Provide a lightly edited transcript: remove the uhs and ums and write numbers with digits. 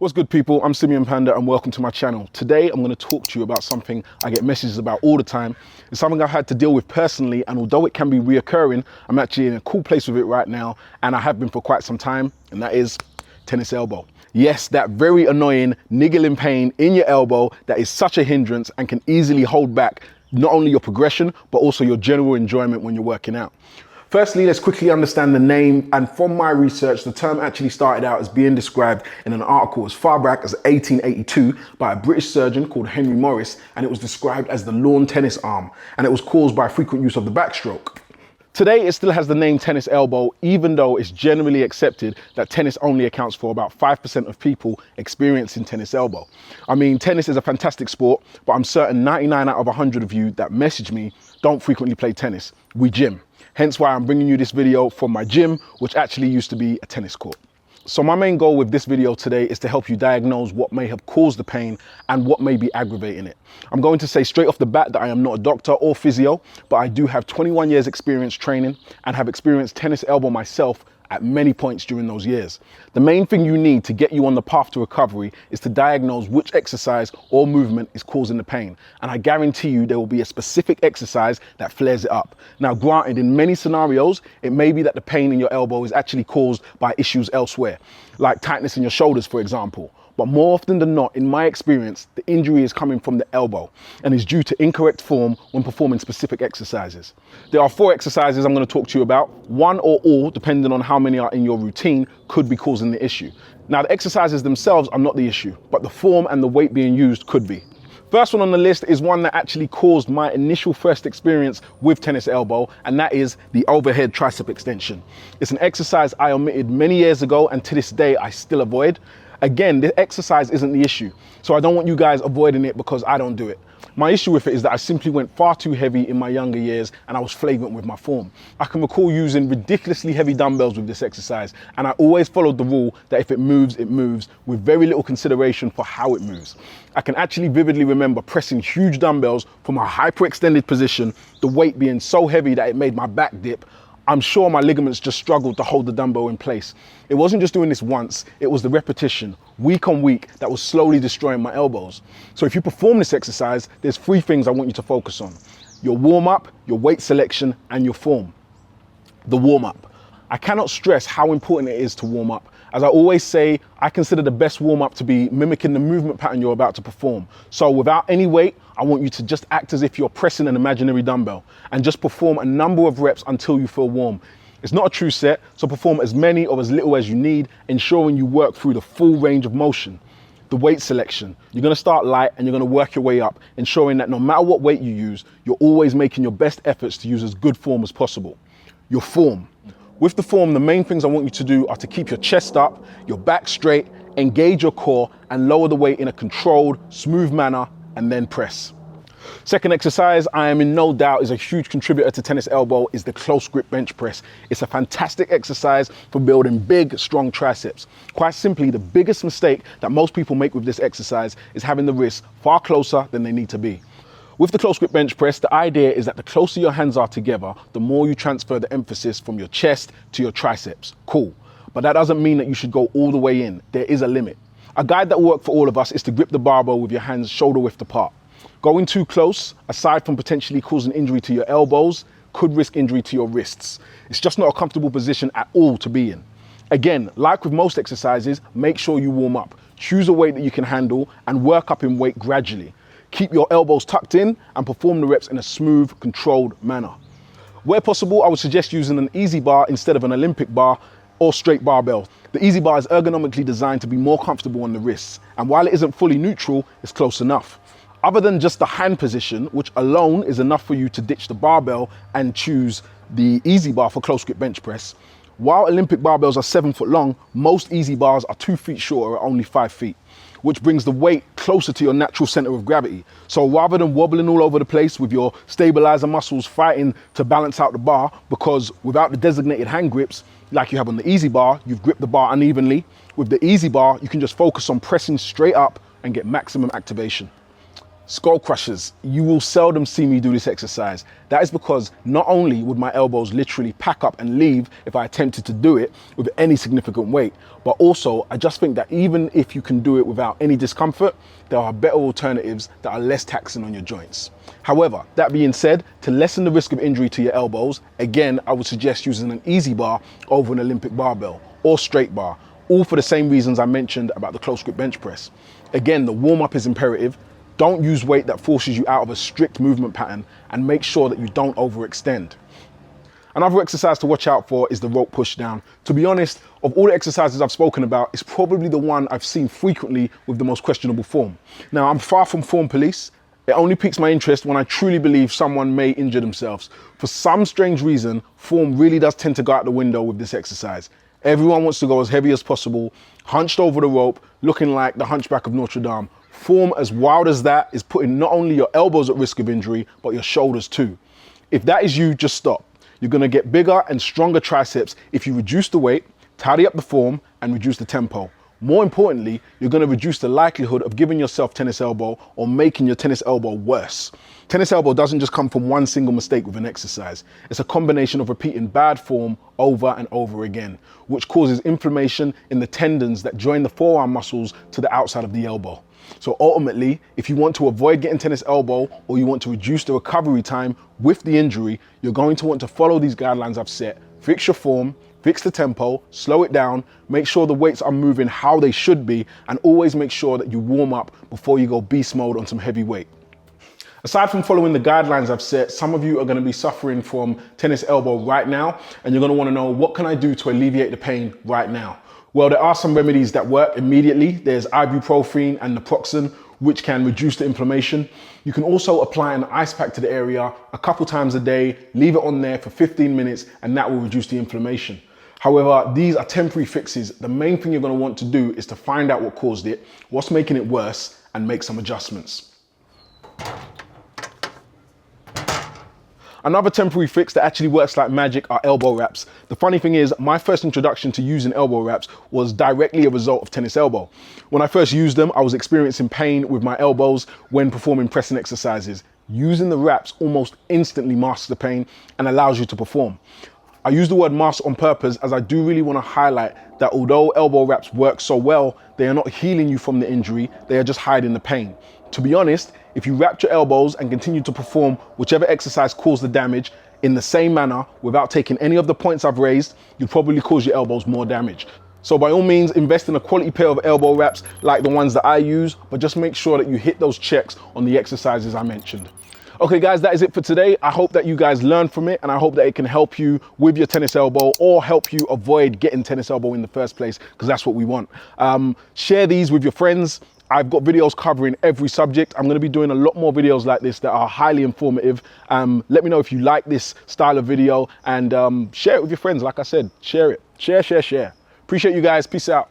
What's good, people? I'm Simeon Panda and welcome to my channel. Today I'm going to talk to you about something I get messages about all the time. It's something I've had to deal with personally, and although it can be reoccurring, I'm actually in a cool place with it right now, and I have been for quite some time, and that is tennis elbow. Yes, that very annoying niggling pain in your elbow that is such a hindrance and can easily hold back not only your progression but also your general enjoyment when you're working out. Firstly, let's quickly understand the name, and from my research, the term actually started out as being described in an article as far back as 1882 by a British surgeon called Henry Morris, and it was described as the lawn tennis arm, and it was caused by frequent use of the backstroke. Today, it still has the name tennis elbow, even though it's generally accepted that tennis only accounts for about 5% of people experiencing tennis elbow. I mean, tennis is a fantastic sport, but I'm certain 99 out of 100 of you that message me don't frequently play tennis. We gym. Hence why I'm bringing you this video from my gym, which actually used to be a tennis court. So my main goal with this video today is to help you diagnose what may have caused the pain and what may be aggravating it. I'm going to say straight off the bat that I am not a doctor or physio, but I do have 21 years experience training and have experienced tennis elbow myself at many points during those years. The main thing you need to get you on the path to recovery is to diagnose which exercise or movement is causing the pain. And I guarantee you there will be a specific exercise that flares it up. Now, granted, in many scenarios, it may be that the pain in your elbow is actually caused by issues elsewhere, like tightness in your shoulders, for example. But more often than not, in my experience, the injury is coming from the elbow and is due to incorrect form when performing specific exercises. There are 4 exercises I'm going to talk to you about. One or all, depending on how many are in your routine, could be causing the issue. Now, the exercises themselves are not the issue, but the form and the weight being used could be. First one on the list is one that actually caused my initial first experience with tennis elbow, and that is the overhead tricep extension. It's an exercise I omitted many years ago, and to this day I still avoid. Again, the exercise isn't the issue, so I don't want you guys avoiding it because I don't do it. My issue with it is that I simply went far too heavy in my younger years and I was flagrant with my form. I can recall using ridiculously heavy dumbbells with this exercise, and I always followed the rule that if it moves with very little consideration for how it moves. I can actually vividly remember pressing huge dumbbells from a hyperextended position, the weight being so heavy that it made my back dip. I'm sure my ligaments just struggled to hold the dumbbell in place. It wasn't just doing this once, it was the repetition, week on week, that was slowly destroying my elbows. So if you perform this exercise, there's 3 things I want you to focus on: your warm-up, your weight selection, and your form. The warm-up. I cannot stress how important it is to warm up. As I always say, I consider the best warm-up to be mimicking the movement pattern you're about to perform. So without any weight, I want you to just act as if you're pressing an imaginary dumbbell and just perform a number of reps until you feel warm. It's not a true set, so perform as many or as little as you need, ensuring you work through the full range of motion. The weight selection. You're going to start light and you're going to work your way up, ensuring that no matter what weight you use, you're always making your best efforts to use as good form as possible. Your form. With the form, the main things I want you to do are to keep your chest up, your back straight, engage your core, and lower the weight in a controlled, smooth manner, and then press. Second exercise, I am in no doubt is a huge contributor to tennis elbow, is the close grip bench press. It's a fantastic exercise for building big, strong triceps. Quite simply, the biggest mistake that most people make with this exercise is having the wrists far closer than they need to be. With the close grip bench press, the idea is that the closer your hands are together, the more you transfer the emphasis from your chest to your triceps. Cool. But that doesn't mean that you should go all the way in. There is a limit. A guide that will work for all of us is to grip the barbell with your hands shoulder width apart. Going too close, aside from potentially causing injury to your elbows, could risk injury to your wrists. It's just not a comfortable position at all to be in. Again, like with most exercises, make sure you warm up. Choose a weight that you can handle and work up in weight gradually. Keep your elbows tucked in and perform the reps in a smooth, controlled manner. Where possible, I would suggest using an easy bar instead of an Olympic bar or straight barbell. The easy bar is ergonomically designed to be more comfortable on the wrists, and while it isn't fully neutral, it's close enough. Other than just the hand position, which alone is enough for you to ditch the barbell and choose the easy bar for close grip bench press, while Olympic barbells are 7 foot long, most easy bars are 2 feet shorter at only 5 feet, which brings the weight closer to your natural center of gravity. So rather than wobbling all over the place with your stabilizer muscles fighting to balance out the bar, because without the designated hand grips, like you have on the easy bar, you've gripped the bar unevenly. With the easy bar, you can just focus on pressing straight up and get maximum activation. Skull crushers, you will seldom see me do this exercise. That is because not only would my elbows literally pack up and leave if I attempted to do it with any significant weight, but also I just think that even if you can do it without any discomfort, there are better alternatives that are less taxing on your joints. However, that being said, to lessen the risk of injury to your elbows, again, I would suggest using an easy bar over an Olympic barbell or straight bar, all for the same reasons I mentioned about the close grip bench press. Again, the warm up is imperative. Don't use weight that forces you out of a strict movement pattern, and make sure that you don't overextend. Another exercise to watch out for is the rope push down. To be honest, of all the exercises I've spoken about, it's probably the one I've seen frequently with the most questionable form. Now, I'm far from form police. It only piques my interest when I truly believe someone may injure themselves. For some strange reason, form really does tend to go out the window with this exercise. Everyone wants to go as heavy as possible, hunched over the rope, looking like the Hunchback of Notre Dame. Form as wild as that is putting not only your elbows at risk of injury, but your shoulders too. If that is you, just stop. You're gonna get bigger and stronger triceps if you reduce the weight, tidy up the form, and reduce the tempo. More importantly, you're gonna reduce the likelihood of giving yourself tennis elbow or making your tennis elbow worse. Tennis elbow doesn't just come from one single mistake with an exercise. It's a combination of repeating bad form over and over again, which causes inflammation in the tendons that join the forearm muscles to the outside of the elbow. So ultimately, if you want to avoid getting tennis elbow or you want to reduce the recovery time with the injury, you're going to want to follow these guidelines I've set. Fix your form, fix the tempo, slow it down, make sure the weights are moving how they should be, and always make sure that you warm up before you go beast mode on some heavy weight. Aside from following the guidelines I've set, some of you are going to be suffering from tennis elbow right now, and you're going to want to know, what can I do to alleviate the pain right now? Well, there are some remedies that work immediately. There's ibuprofen and naproxen, which can reduce the inflammation. You can also apply an ice pack to the area a couple times a day, leave it on there for 15 minutes, and that will reduce the inflammation. However, these are temporary fixes. The main thing you're going to want to do is to find out what caused it, what's making it worse, and make some adjustments. Another temporary fix that actually works like magic are elbow wraps. The funny thing is, my first introduction to using elbow wraps was directly a result of tennis elbow. When I first used them, I was experiencing pain with my elbows when performing pressing exercises. Using the wraps almost instantly masks the pain and allows you to perform. I use the word mask on purpose, as I do really want to highlight that although elbow wraps work so well, they are not healing you from the injury, they are just hiding the pain. To be honest, if you wrap your elbows and continue to perform whichever exercise caused the damage in the same manner without taking any of the points I've raised, you'd probably cause your elbows more damage. So by all means, invest in a quality pair of elbow wraps like the ones that I use, but just make sure that you hit those checks on the exercises I mentioned. Okay guys, that is it for today. I hope that you guys learned from it, and I hope that it can help you with your tennis elbow or help you avoid getting tennis elbow in the first place, because that's what we want. Share these with your friends. I've got videos covering every subject. I'm going to be doing a lot more videos like this that are highly informative. Let me know if you like this style of video, and share it with your friends. Like I said, share it. Share. Appreciate you guys. Peace out.